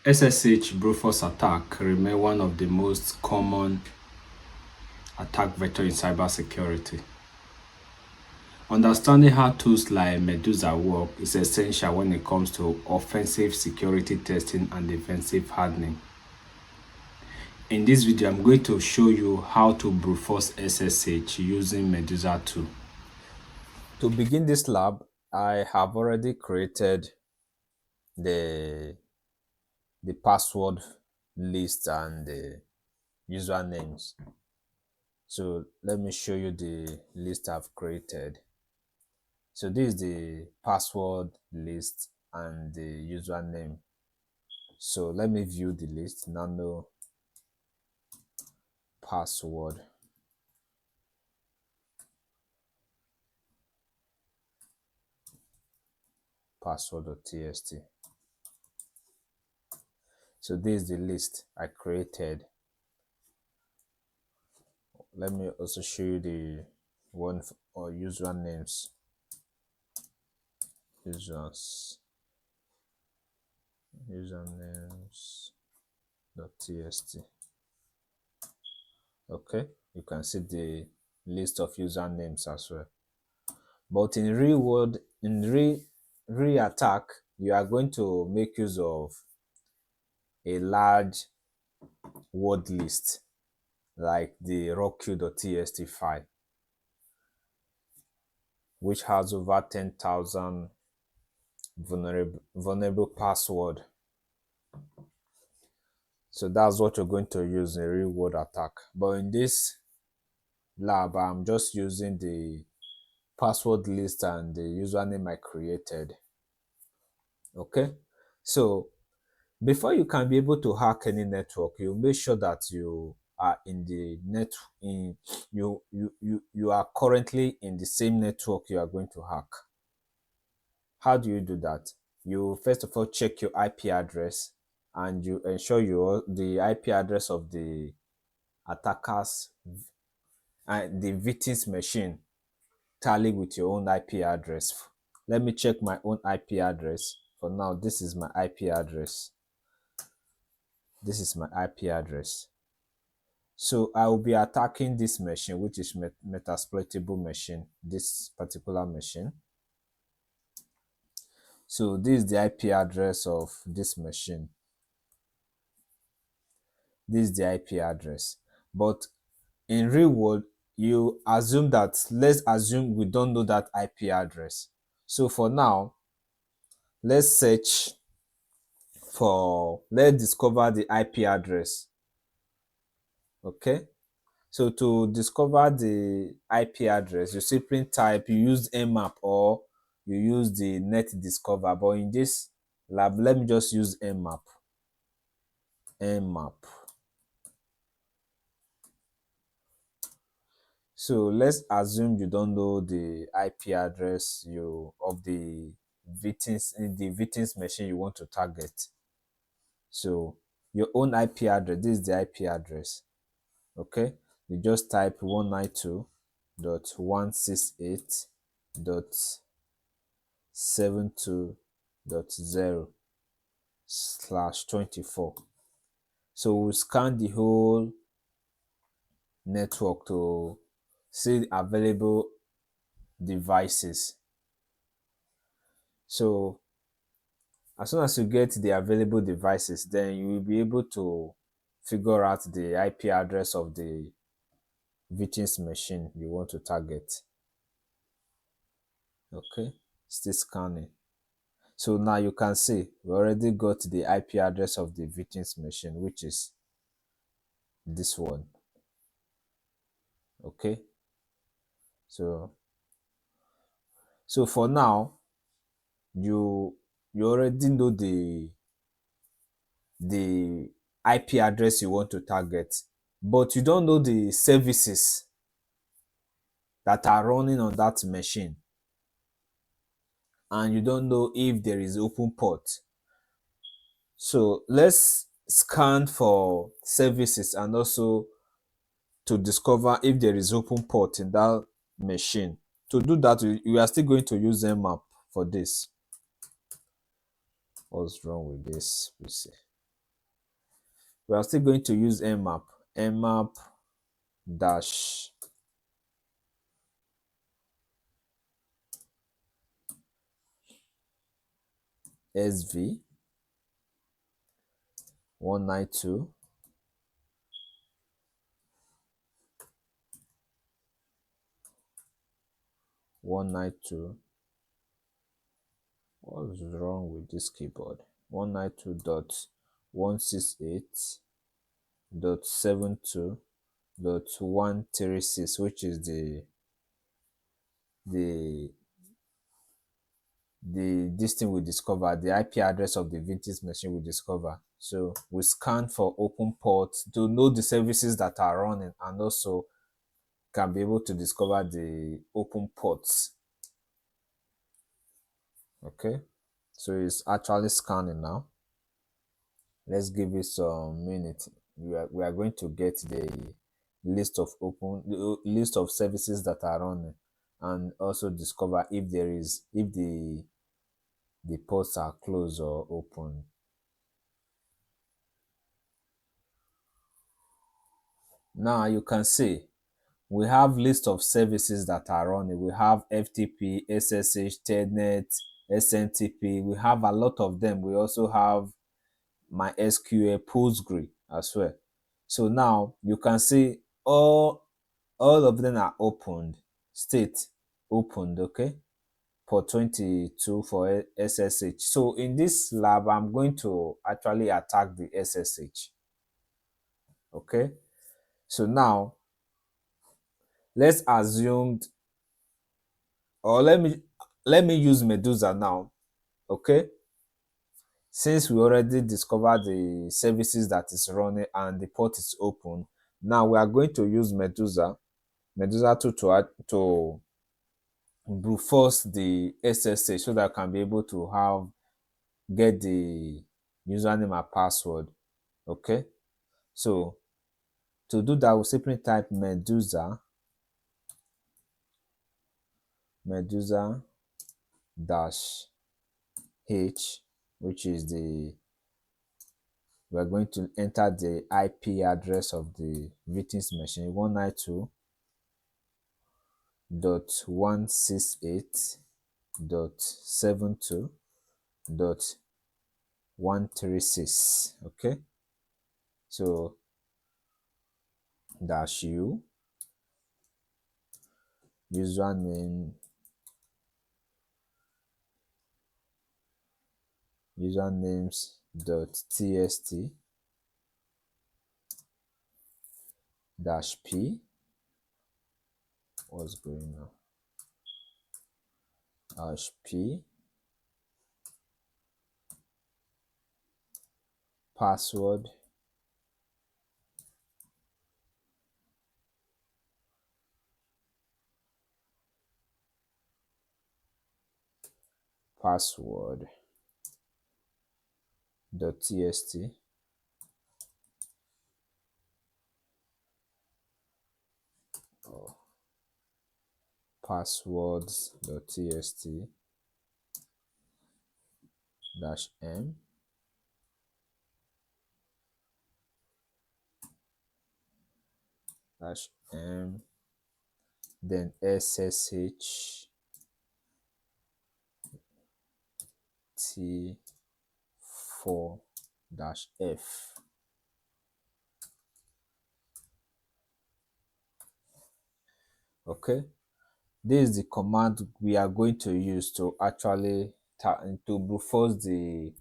SSH brute force attack remain one of the most common attack vector in cybersecurity. Understanding how tools like Medusa work is essential when it comes to offensive security testing and defensive hardening. In this video, I'm going to show you how to brute force SSH using Medusa 2. To begin this lab, I have already created the password list and the usernames. So let me show you the list I've created. So this is the password list and the username. So let me view the list. Nano password. Password.txt. So this is the list I created. Let me also show you the one or usernames. Usernames.txt. Okay, you can see the list of usernames as well. But in real world, in real attack, you are going to make use of a large word list like the rockyou.txt file, which has over 10,000 vulnerable password. So that's what you're going to use in a real world attack. But in this lab, I'm just using the password list and the username I created. Okay, so before you can be able to hack any network, you make sure that you are in the you are currently in the same network you are going to hack. How do you do that? You first of all check your IP address and you ensure the IP address of the attackers and the victim's machine tally with your own IP address. Let me check my own IP address. For now, this is my IP address. This is my IP address. So I will be attacking this machine, which is Metasploitable machine, this particular machine. So this is the IP address of this machine. This is the IP address. But in real world, you assume that, let's assume we don't know that IP address. So for now, let's search for, let's discover the IP address. Okay. So to discover the IP address, you simply type, you use mmap or you use the net discover. But in this lab, let me just use mmap. So let's assume you don't know the IP address of the victim's machine you want to target. So your own IP address, this is the IP address. Okay, you just type 192.168.72.0/24. So we'll scan the whole network to see available devices. So as soon as you get the available devices, then you will be able to figure out the IP address of the victim's machine you want to target. Okay, still scanning. So now you can see we already got the IP address of the victim's machine, which is this one. Okay, so for now you already know the IP address you want to target, but you don't know the services that are running on that machine, and you don't know if there is open port. So let's scan for services and also to discover if there is open port in that machine. To do that, we are still going to use mmap for this. What's wrong with this PC? We are still going to use mmap dash sv 192 192. What is wrong with this keyboard? 192.168.72.136, which is the this thing we discover, the IP address of the vintage machine we discover. So we scan for open ports to know the services that are running, and also can be able to discover the open ports. Okay, so it's actually scanning now. Let's give it some minutes. We are going to get the list of services that are running, and also discover if the ports are closed or open. Now you can see we have list of services that are running. We have FTP, SSH, Telnet, SNTP. We have a lot of them. We also have MySQL, Postgre as well. So now you can see all of them are opened, state opened, okay? Port 22 for SSH. So in this lab, I'm going to actually attack the SSH, okay? So now let's assume, or let me use Medusa now, okay? Since we already discovered the services that is running and the port is open, now we are going to use Medusa to brute force the SSH so that I can be able to get the username and password. Okay, so to do that, we simply type Medusa dash h, which is we are going to enter the IP address of the victim's machine, 192.168.72.136. Okay, so dash u usernames.txt dash p. What's going on? Dash p password .txt passwords.txt dash m dash m, then SSH T4 dash F. Okay, this is the command we are going to use to actually to brute force the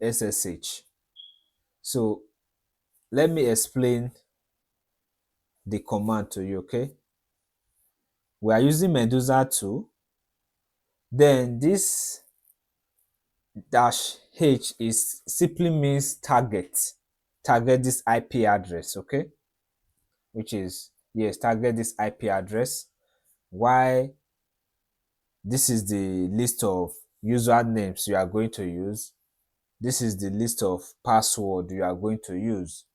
SSH. So let me explain the command to you. Okay, we are using Medusa 2. Then this dash h is simply means target this IP address. Okay, which is, yes, target this IP address. Why? This is the list of usernames you are going to use. This is the list of password you are going to use,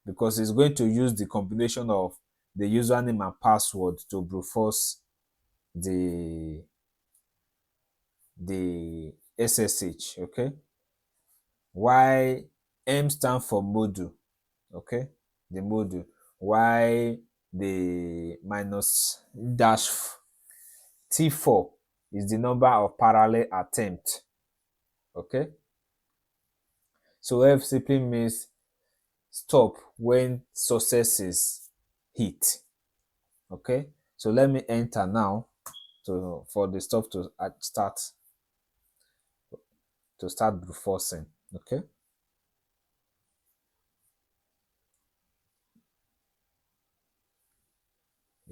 because it's going to use the combination of the username and password to brute force the SSH. Okay, Why M stand for module, okay, the module. Why the minus dash T4 is the number of parallel attempt, okay. So F simply means stop when successes hit, okay. So let me enter now to for the stuff to start forcing, okay.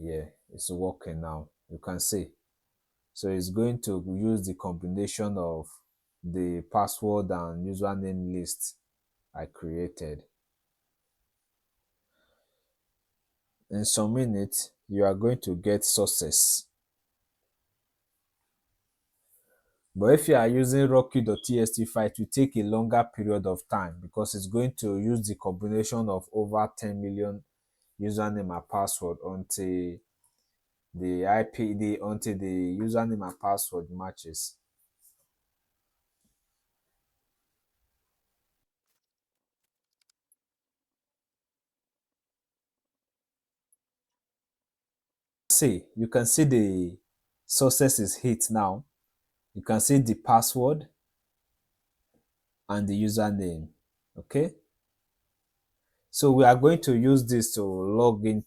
Yeah, it's working now, you can see. So it's going to use the combination of the password and username list I created. In some minutes you are going to get success. But if you are using rockyou.txt file, it will take a longer period of time because it's going to use the combination of over 10 million username and password until the username and password matches. See, you can see the success is hit now. You can see the password and the username, okay. So we are going to use this to log in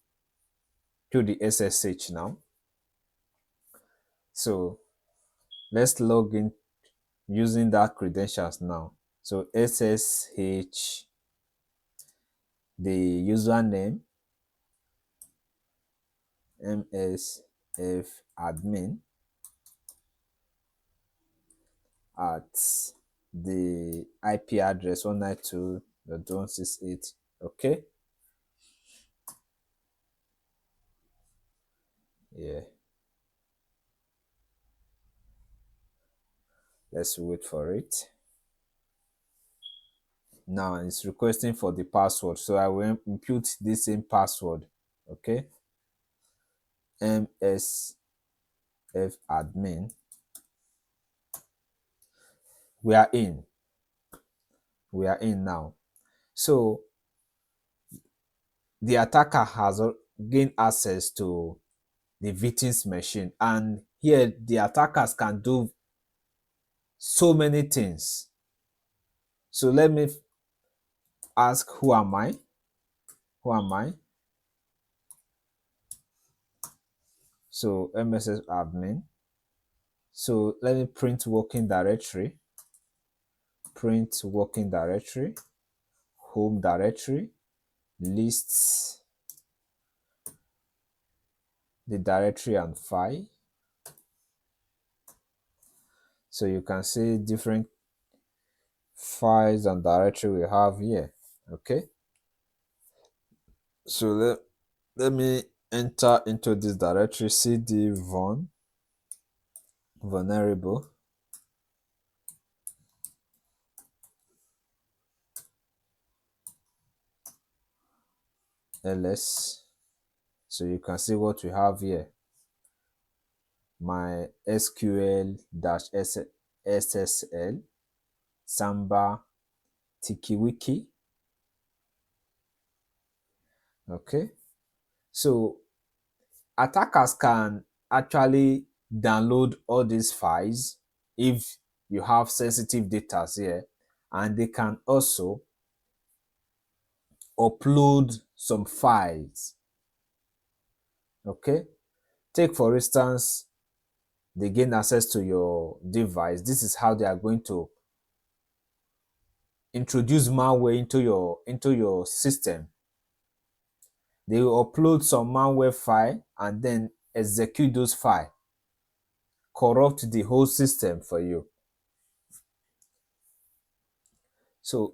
to the SSH now. So let's log in using that credentials now. So SSH, the username msf admin at the IP address 192.168. Okay. Yeah. Let's wait for it. Now it's requesting for the password. So I will input this same password. Okay. msf admin. We are in. We are in now. So the attacker has gained access to the victim's machine, and here the attackers can do so many things. So let me ask, who am I? Who am I? So MSS admin. So let me print working directory, home directory, lists, the directory and file. So you can see different files and directory we have here, okay. So let me enter into this directory, cd vulnerable ls. So you can see what we have here, my sql-ssl, samba, tikiwiki, okay. So attackers can actually download all these files if you have sensitive data here, and they can also upload some files, okay. Take for instance, they gain access to your device. This is how they are going to introduce malware into your system. They will upload some malware file and then execute those files, corrupt the whole system for you. So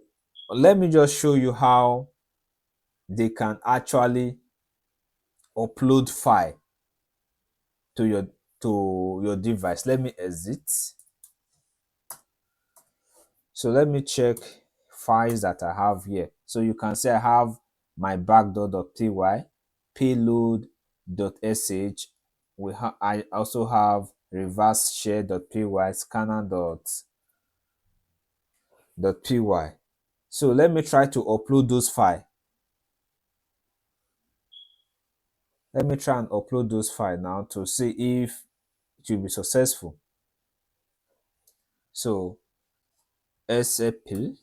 let me just show you how they can actually upload file to your device. Let me exit. So let me check files that I have here. So you can see I have my backdoor.py, payload.sh. I also have reverse share.py, scanner.py, .py. So let me try to upload those files. Let me try and upload those files now to see if it will be successful. So scp,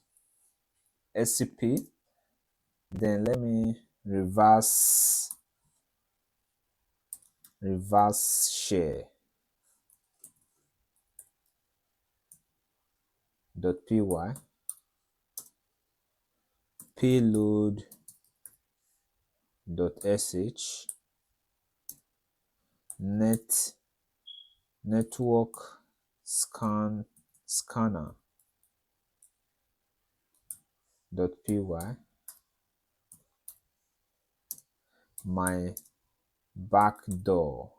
then let me reverse share .py, payload .sh, network scanner .py, my backdoor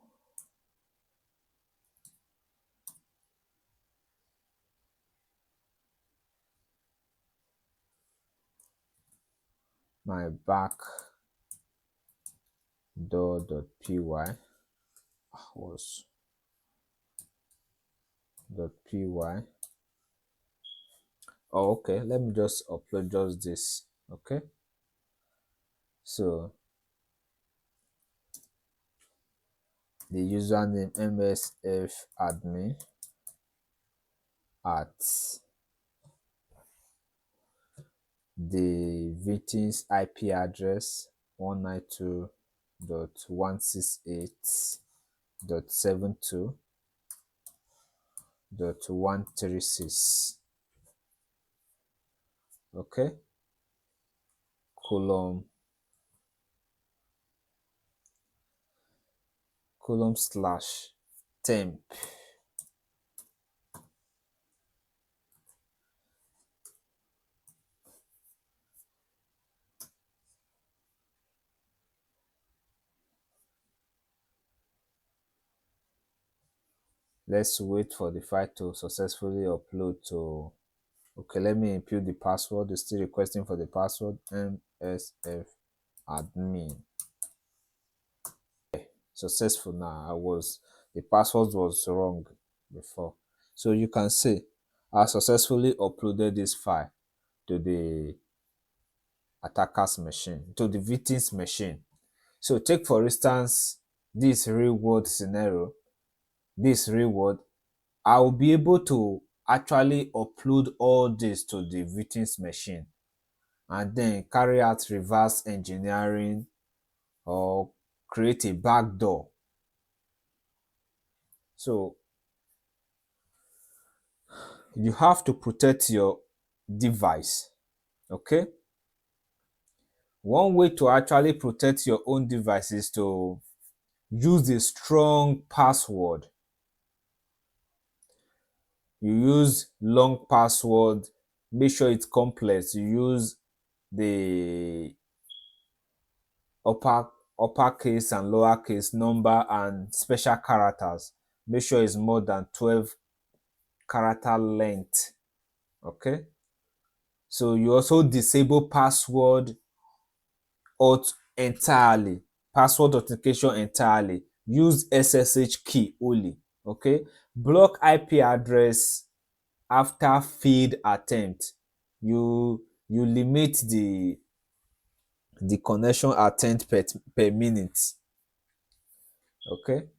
.py was .py. Oh, okay, let me just upload just this. Okay, so the username msfadmin at the victim's IP address 192.168.72.136. Okay, column/temp. Let's wait for the file to successfully upload to. Okay, let me input the password. It's still requesting for the password. msfadmin. Successful now. The password was wrong before. So you can see I successfully uploaded this file to the attacker's machine, to the victim's machine. So take for instance this real world scenario. This real world, I will be able to actually upload all this to the victim's machine and then carry out reverse engineering or create a backdoor. So you have to protect your device. Okay, one way to actually protect your own device is to use a strong password. You use long password, make sure it's complex. You use the uppercase and lowercase number and special characters. Make sure it's more than 12 character length. Okay, so you also disable password entirely, password authentication entirely. Use SSH key only. Okay, block IP address after failed attempt. You limit the connection attempt per minute. Okay,